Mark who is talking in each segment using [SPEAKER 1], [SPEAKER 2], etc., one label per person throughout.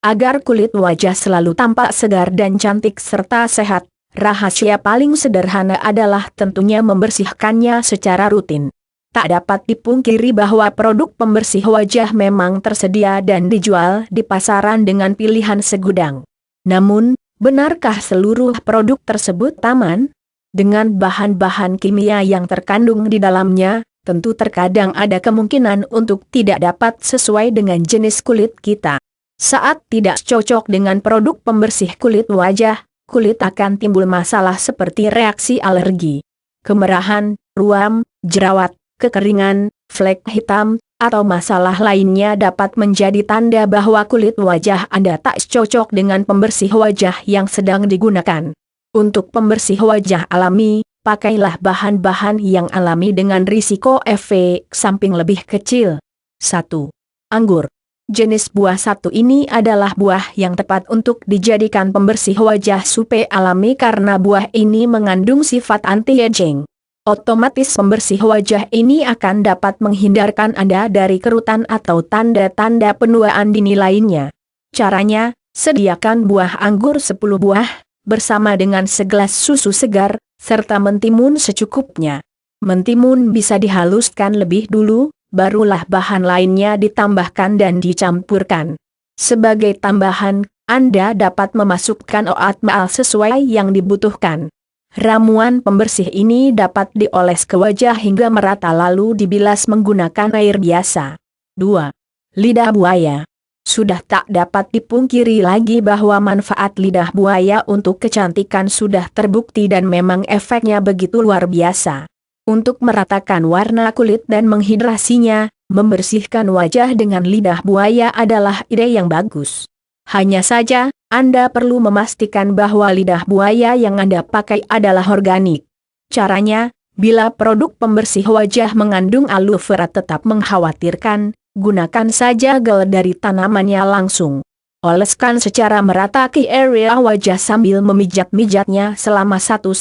[SPEAKER 1] Agar kulit wajah selalu tampak segar dan cantik serta sehat, rahasia paling sederhana adalah tentunya membersihkannya secara rutin. Tak dapat dipungkiri bahwa produk pembersih wajah memang tersedia dan dijual di pasaran dengan pilihan segudang. Namun, benarkah seluruh produk tersebut aman? Dengan bahan-bahan kimia yang terkandung di dalamnya, tentu terkadang ada kemungkinan untuk tidak dapat sesuai dengan jenis kulit kita. Saat tidak cocok dengan produk pembersih kulit wajah, kulit akan timbul masalah seperti reaksi alergi, kemerahan, ruam, jerawat, kekeringan, flek hitam, atau masalah lainnya dapat menjadi tanda bahwa kulit wajah Anda tak cocok dengan pembersih wajah yang sedang digunakan. Untuk pembersih wajah alami, pakailah bahan-bahan yang alami dengan risiko efek samping lebih kecil. 1. Anggur. Jenis buah satu ini adalah buah yang tepat untuk dijadikan pembersih wajah supaya alami karena buah ini mengandung sifat anti-aging. Otomatis pembersih wajah ini akan dapat menghindarkan Anda dari kerutan atau tanda-tanda penuaan dini lainnya. Caranya, sediakan buah anggur 10 buah, bersama dengan segelas susu segar, serta mentimun secukupnya. Mentimun bisa dihaluskan lebih dulu, barulah bahan lainnya ditambahkan dan dicampurkan. Sebagai tambahan, Anda dapat memasukkan oatmeal sesuai yang dibutuhkan. Ramuan pembersih ini dapat dioles ke wajah hingga merata lalu dibilas menggunakan air biasa. 2. Lidah buaya. Sudah tak dapat dipungkiri lagi bahwa manfaat lidah buaya untuk kecantikan sudah terbukti dan memang efeknya begitu luar biasa. Untuk meratakan warna kulit dan menghidrasinya, membersihkan wajah dengan lidah buaya adalah ide yang bagus. Hanya saja, Anda perlu memastikan bahwa lidah buaya yang Anda pakai adalah organik. Caranya, bila produk pembersih wajah mengandung aloe vera tetap mengkhawatirkan, gunakan saja gel dari tanamannya langsung. Oleskan secara merata ke area wajah sambil memijat-mijatnya selama 1-2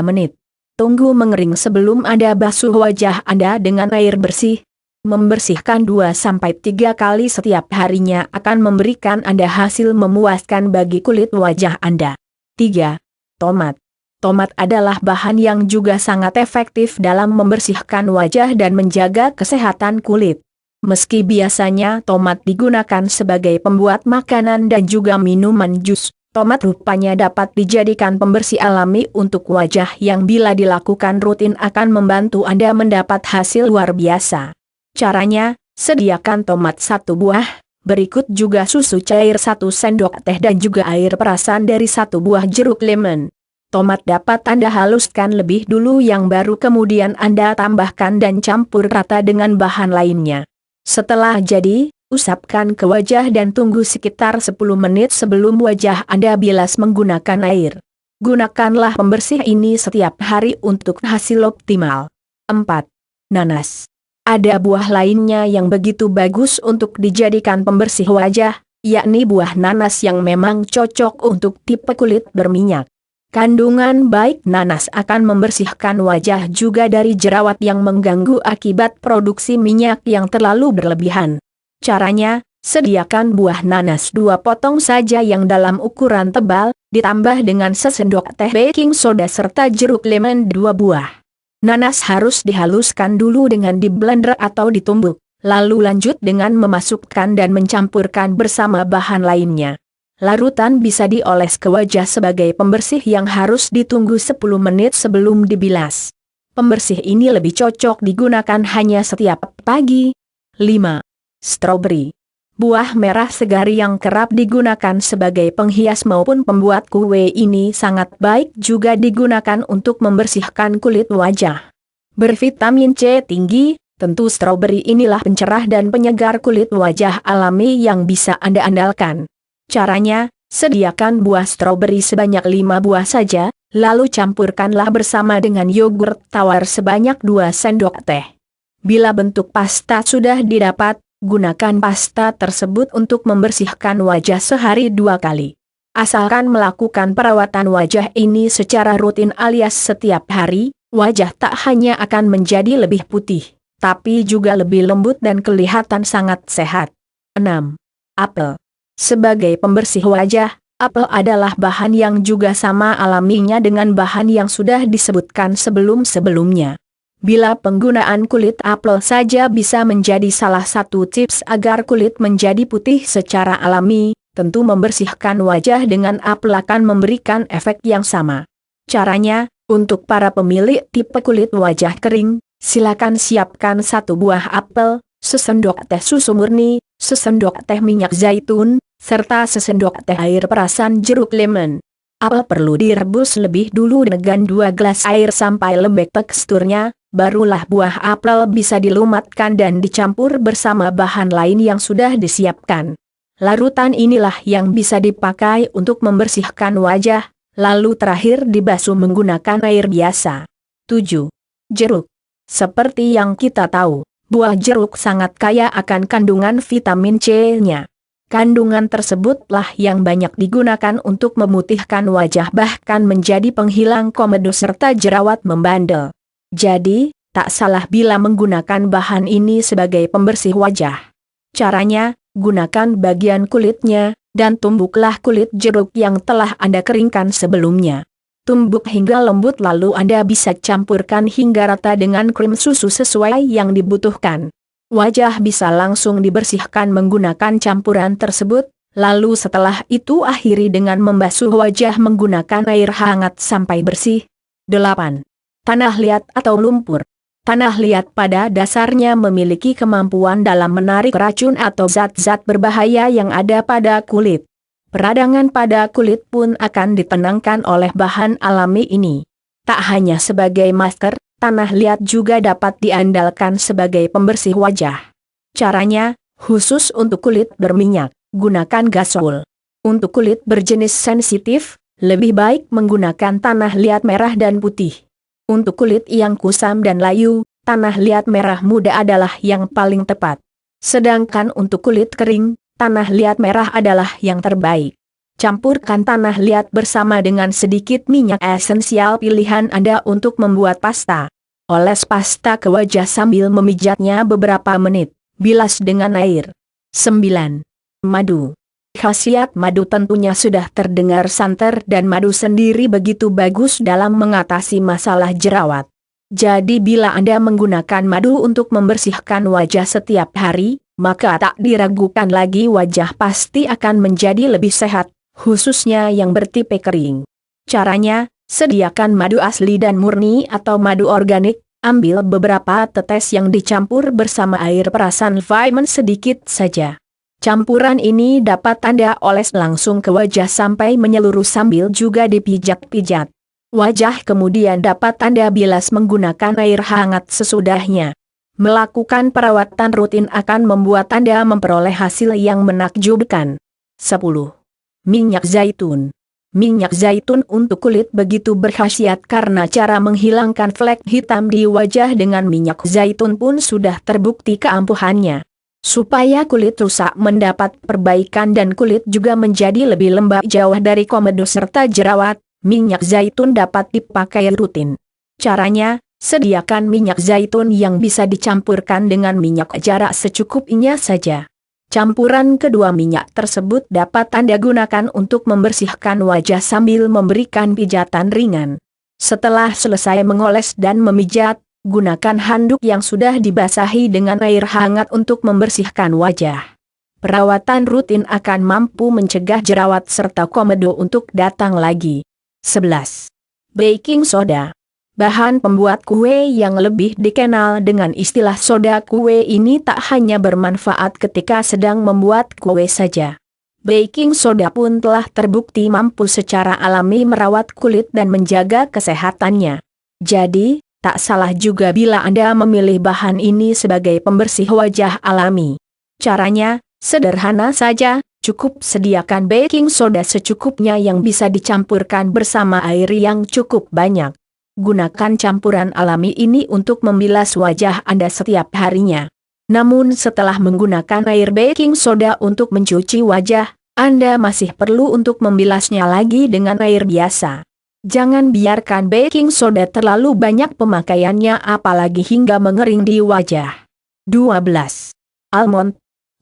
[SPEAKER 1] menit. Tunggu mengering sebelum Anda basuh wajah Anda dengan air bersih. Membersihkan 2-3 kali setiap harinya akan memberikan Anda hasil memuaskan bagi kulit wajah Anda. 3. Tomat. Tomat adalah bahan yang juga sangat efektif dalam membersihkan wajah dan menjaga kesehatan kulit. Meski biasanya tomat digunakan sebagai pembuat makanan dan juga minuman jus, tomat rupanya dapat dijadikan pembersih alami untuk wajah yang bila dilakukan rutin akan membantu Anda mendapat hasil luar biasa. Caranya, sediakan tomat 1 buah, berikut juga susu cair 1 sendok teh dan juga air perasan dari 1 buah jeruk lemon. Tomat dapat Anda haluskan lebih dulu yang baru kemudian Anda tambahkan dan campur rata dengan bahan lainnya. Setelah jadi, usapkan ke wajah dan tunggu sekitar 10 menit sebelum wajah Anda bilas menggunakan air. Gunakanlah pembersih ini setiap hari untuk hasil optimal. 4. Nanas. Ada buah lainnya yang begitu bagus untuk dijadikan pembersih wajah, yakni buah nanas yang memang cocok untuk tipe kulit berminyak. Kandungan baik nanas akan membersihkan wajah juga dari jerawat yang mengganggu akibat produksi minyak yang terlalu berlebihan. Caranya, sediakan buah nanas 2 potong saja yang dalam ukuran tebal, ditambah dengan sesendok teh baking soda serta jeruk lemon 2 buah. Nanas harus dihaluskan dulu dengan di blender atau ditumbuk, lalu lanjut dengan memasukkan dan mencampurkan bersama bahan lainnya. Larutan bisa dioles ke wajah sebagai pembersih yang harus ditunggu 10 menit sebelum dibilas. Pembersih ini lebih cocok digunakan hanya setiap pagi. 5. Strawberry. Buah merah segar yang kerap digunakan sebagai penghias maupun pembuat kue ini sangat baik juga digunakan untuk membersihkan kulit wajah. Bervitamin C tinggi, tentu strawberry inilah pencerah dan penyegar kulit wajah alami yang bisa Anda andalkan. Caranya, sediakan buah stroberi sebanyak 5 buah saja, lalu campurkanlah bersama dengan yogurt tawar sebanyak 2 sendok teh. Bila bentuk pasta sudah didapat, gunakan pasta tersebut untuk membersihkan wajah sehari 2 kali. Asalkan melakukan perawatan wajah ini secara rutin alias setiap hari, wajah tak hanya akan menjadi lebih putih, tapi juga lebih lembut dan kelihatan sangat sehat. 6. Apel. Sebagai pembersih wajah, apel adalah bahan yang juga sama alaminya dengan bahan yang sudah disebutkan sebelum-sebelumnya. Bila penggunaan kulit apel saja bisa menjadi salah satu tips agar kulit menjadi putih secara alami, tentu membersihkan wajah dengan apel akan memberikan efek yang sama. Caranya, untuk para pemilik tipe kulit wajah kering, silakan siapkan 1 buah apel, sesendok teh susu murni, sesendok teh minyak zaitun, serta sesendok teh air perasan jeruk lemon. Apel perlu direbus lebih dulu dengan 2 gelas air sampai lembek teksturnya, barulah buah apel bisa dilumatkan dan dicampur bersama bahan lain yang sudah disiapkan. Larutan inilah yang bisa dipakai untuk membersihkan wajah, lalu terakhir dibasuh menggunakan air biasa. 7. Jeruk. Seperti yang kita tahu, buah jeruk sangat kaya akan kandungan vitamin C-nya. Kandungan tersebutlah yang banyak digunakan untuk memutihkan wajah bahkan menjadi penghilang komedo serta jerawat membandel. Jadi, tak salah bila menggunakan bahan ini sebagai pembersih wajah. Caranya, gunakan bagian kulitnya, dan tumbuklah kulit jeruk yang telah Anda keringkan sebelumnya. Tumbuk hingga lembut lalu Anda bisa campurkan hingga rata dengan krim susu sesuai yang dibutuhkan. Wajah bisa langsung dibersihkan menggunakan campuran tersebut, lalu setelah itu akhiri dengan membasuh wajah menggunakan air hangat sampai bersih. 8. Tanah liat atau lumpur. Tanah liat pada dasarnya memiliki kemampuan dalam menarik racun atau zat-zat berbahaya yang ada pada kulit. Peradangan pada kulit pun akan ditenangkan oleh bahan alami ini. Tak hanya sebagai masker, tanah liat juga dapat diandalkan sebagai pembersih wajah. Caranya, khusus untuk kulit berminyak, gunakan gasol. Untuk kulit berjenis sensitif, lebih baik menggunakan tanah liat merah dan putih. Untuk kulit yang kusam dan layu, tanah liat merah muda adalah yang paling tepat. Sedangkan untuk kulit kering, tanah liat merah adalah yang terbaik. Campurkan tanah liat bersama dengan sedikit minyak esensial pilihan Anda untuk membuat pasta. Oles pasta ke wajah sambil memijatnya beberapa menit. Bilas dengan air. 9. Madu. Khasiat madu tentunya sudah terdengar santer dan madu sendiri begitu bagus dalam mengatasi masalah jerawat. Jadi bila Anda menggunakan madu untuk membersihkan wajah setiap hari, maka tak diragukan lagi wajah pasti akan menjadi lebih sehat, khususnya yang bertipe kering. Caranya, sediakan madu asli dan murni atau madu organik, ambil beberapa tetes yang dicampur bersama air perasan vitamin sedikit saja. Campuran ini dapat Anda oles langsung ke wajah sampai menyeluruh sambil juga dipijat-pijat. Wajah kemudian dapat Anda bilas menggunakan air hangat sesudahnya. Melakukan perawatan rutin akan membuat Anda memperoleh hasil yang menakjubkan. 10. Minyak zaitun. Minyak zaitun untuk kulit begitu berkhasiat karena cara menghilangkan flek hitam di wajah dengan minyak zaitun pun sudah terbukti keampuhannya. Supaya kulit rusak mendapat perbaikan dan kulit juga menjadi lebih lembab jauh dari komedo serta jerawat, minyak zaitun dapat dipakai rutin. Caranya, sediakan minyak zaitun yang bisa dicampurkan dengan minyak jarak secukupnya saja. Campuran kedua minyak tersebut dapat Anda gunakan untuk membersihkan wajah sambil memberikan pijatan ringan. Setelah selesai mengoles dan memijat, gunakan handuk yang sudah dibasahi dengan air hangat untuk membersihkan wajah. Perawatan rutin akan mampu mencegah jerawat serta komedo untuk datang lagi. 11. Baking soda. Bahan pembuat kue yang lebih dikenal dengan istilah soda kue ini tak hanya bermanfaat ketika sedang membuat kue saja. Baking soda pun telah terbukti mampu secara alami merawat kulit dan menjaga kesehatannya. Jadi, tak salah juga bila Anda memilih bahan ini sebagai pembersih wajah alami. Caranya, sederhana saja, cukup sediakan baking soda secukupnya yang bisa dicampurkan bersama air yang cukup banyak. Gunakan campuran alami ini untuk membilas wajah Anda setiap harinya. Namun setelah menggunakan air baking soda untuk mencuci wajah, Anda masih perlu untuk membilasnya lagi dengan air biasa. Jangan biarkan baking soda terlalu banyak pemakaiannya apalagi hingga mengering di wajah. 12. Almond.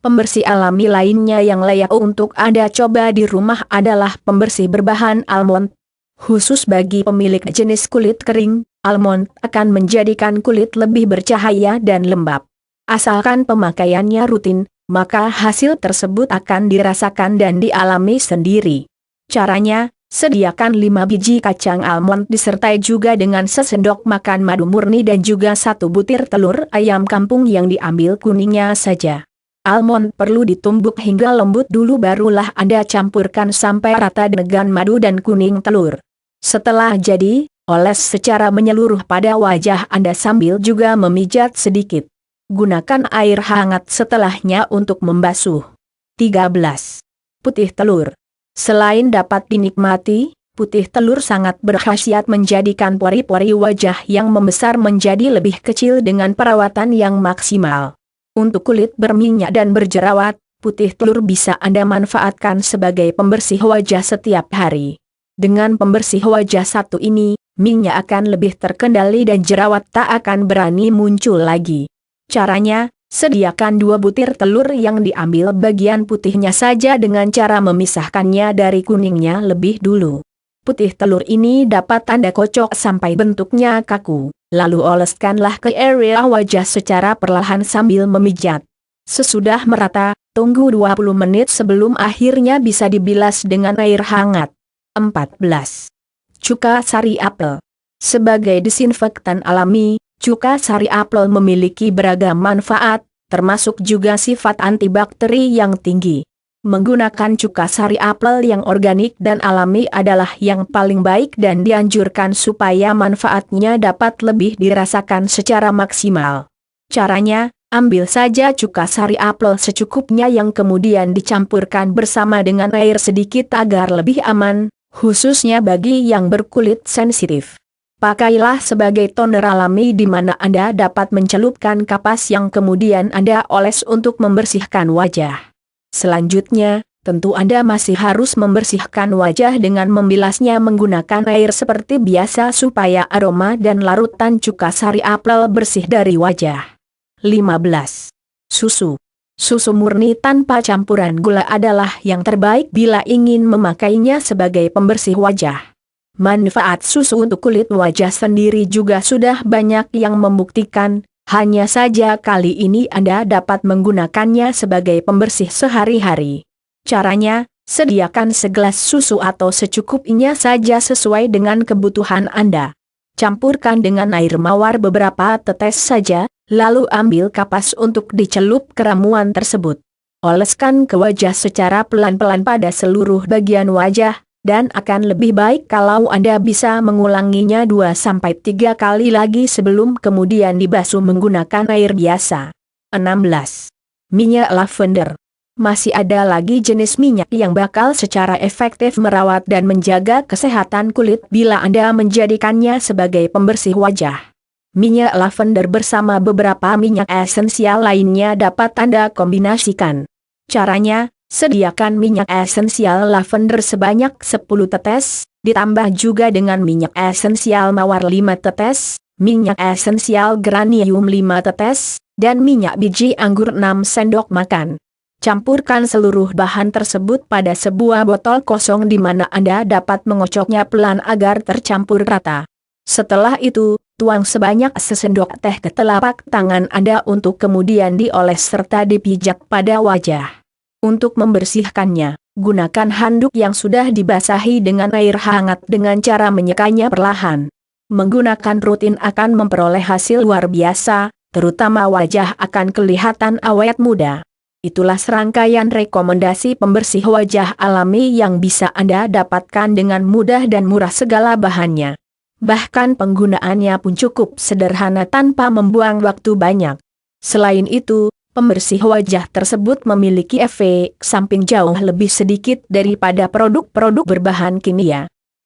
[SPEAKER 1] Pembersih alami lainnya yang layak untuk Anda coba di rumah adalah pembersih berbahan almond. Khusus bagi pemilik jenis kulit kering, almond akan menjadikan kulit lebih bercahaya dan lembab. Asalkan pemakaiannya rutin, maka hasil tersebut akan dirasakan dan dialami sendiri. Caranya, sediakan 5 biji kacang almond disertai juga dengan sesendok makan madu murni dan juga 1 butir telur ayam kampung yang diambil kuningnya saja. Almond perlu ditumbuk hingga lembut dulu, barulah Anda campurkan sampai rata dengan madu dan kuning telur. Setelah jadi, oles secara menyeluruh pada wajah Anda sambil juga memijat sedikit. Gunakan air hangat setelahnya untuk membasuh. 13. Putih telur. Selain dapat dinikmati, putih telur sangat berkhasiat menjadikan pori-pori wajah yang membesar menjadi lebih kecil dengan perawatan yang maksimal. Untuk kulit berminyak dan berjerawat, putih telur bisa Anda manfaatkan sebagai pembersih wajah setiap hari. Dengan pembersih wajah satu ini, minyak akan lebih terkendali dan jerawat tak akan berani muncul lagi. Caranya, sediakan 2 butir telur yang diambil bagian putihnya saja dengan cara memisahkannya dari kuningnya lebih dulu. Putih telur ini dapat Anda kocok sampai bentuknya kaku, lalu oleskanlah ke area wajah secara perlahan sambil memijat. Sesudah merata, tunggu 20 menit sebelum akhirnya bisa dibilas dengan air hangat. 14. Cuka sari apel. Sebagai disinfektan alami, cuka sari apel memiliki beragam manfaat, termasuk juga sifat antibakteri yang tinggi. Menggunakan cuka sari apel yang organik dan alami adalah yang paling baik dan dianjurkan supaya manfaatnya dapat lebih dirasakan secara maksimal. Caranya, ambil saja cuka sari apel secukupnya yang kemudian dicampurkan bersama dengan air sedikit agar lebih aman, khususnya bagi yang berkulit sensitif. Pakailah sebagai toner alami di mana Anda dapat mencelupkan kapas yang kemudian Anda oles untuk membersihkan wajah. Selanjutnya, tentu Anda masih harus membersihkan wajah dengan membilasnya menggunakan air seperti biasa supaya aroma dan larutan cuka sari apel bersih dari wajah. 15. Susu. Susu murni tanpa campuran gula adalah yang terbaik bila ingin memakainya sebagai pembersih wajah. Manfaat susu untuk kulit wajah sendiri juga sudah banyak yang membuktikan. Hanya saja kali ini Anda dapat menggunakannya sebagai pembersih sehari-hari. Caranya, sediakan segelas susu atau secukupnya saja sesuai dengan kebutuhan Anda. Campurkan dengan air mawar beberapa tetes saja, lalu ambil kapas untuk dicelup ke ramuan tersebut. Oleskan ke wajah secara pelan-pelan pada seluruh bagian wajah, dan akan lebih baik kalau Anda bisa mengulanginya 2-3 kali lagi sebelum kemudian dibasuh menggunakan air biasa. 16. Minyak lavender. Masih ada lagi jenis minyak yang bakal secara efektif merawat dan menjaga kesehatan kulit bila Anda menjadikannya sebagai pembersih wajah. Minyak lavender bersama beberapa minyak esensial lainnya dapat Anda kombinasikan. Caranya, sediakan minyak esensial lavender sebanyak 10 tetes, ditambah juga dengan minyak esensial mawar 5 tetes, minyak esensial geranium 5 tetes, dan minyak biji anggur 6 sendok makan. Campurkan seluruh bahan tersebut pada sebuah botol kosong di mana Anda dapat mengocoknya pelan agar tercampur rata. Setelah itu, tuang sebanyak sesendok teh ke telapak tangan Anda untuk kemudian dioles serta dipijat pada wajah. Untuk membersihkannya, gunakan handuk yang sudah dibasahi dengan air hangat dengan cara menyekanya perlahan. Menggunakan rutin akan memperoleh hasil luar biasa, terutama wajah akan kelihatan awet muda. Itulah serangkaian rekomendasi pembersih wajah alami yang bisa Anda dapatkan dengan mudah dan murah segala bahannya. Bahkan penggunaannya pun cukup sederhana tanpa membuang waktu banyak. Selain itu, pembersih wajah tersebut memiliki efek samping jauh lebih sedikit daripada produk-produk berbahan kimia.